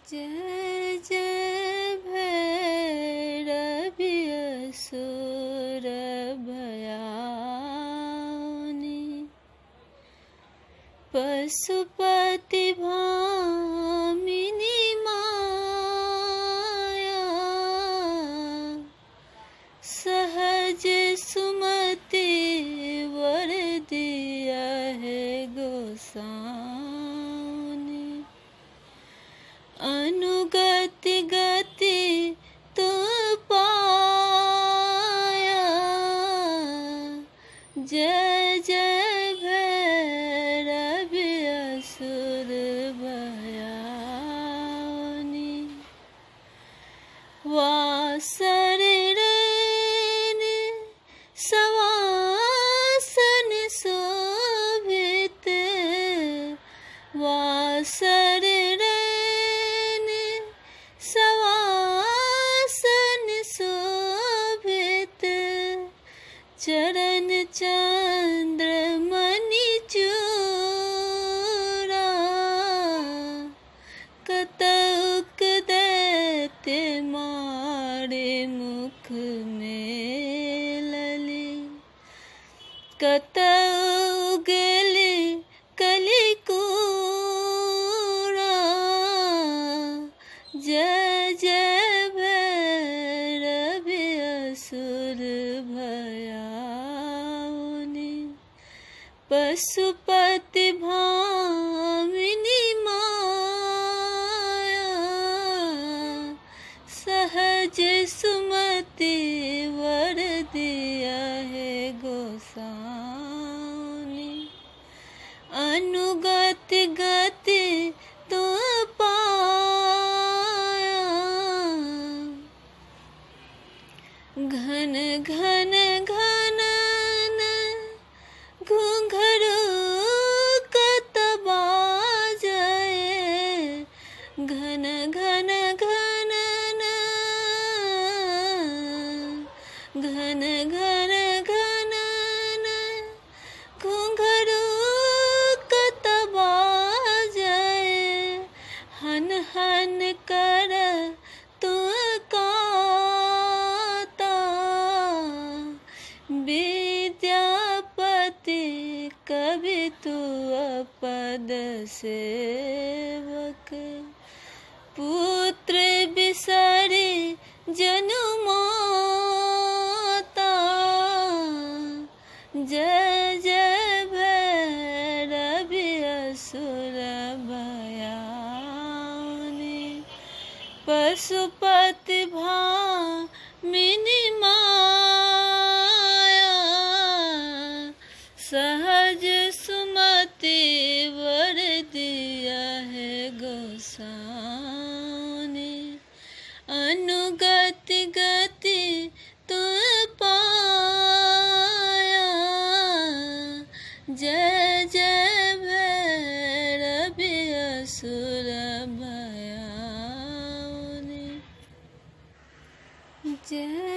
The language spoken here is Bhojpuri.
जय जय भैरवी असुर भयानी, पशुपति भामिनी माया, सहज सुमति वर दिया है गोसानी। अनुगति गति तो पाया, जय जय भैरवी असुर भयानी। वासर रैन सवासन शोभित, वासर रैन सवासन शोभित, चरण चंद्रमणि चूड़ा, कतौक दैत्य मारे मुख में लली, कतौ गेली कलिकूड़ा, जय जय भैरवी असुर भयानी। पशुपति भामिनी माया, सहज सुमति वर दिया है गोसानी। अनुगति गति तो पाया, घन घन घनन घुंघरू कत बाजए, घन घन घनन घन घन घनन घुंघरू कत बाजए, हन हन कर तू काता, विद्यापति कभी तू अपद सेवक, पुत्र बिसरी जनु माता, जय जय भैरवी असुर भयानी। पशुपति भामिनी माया, सहज सुमति वर दिया है गोसानी। अनुगति गति तो पाया, जय जय भैरवी असुर भयानी। जय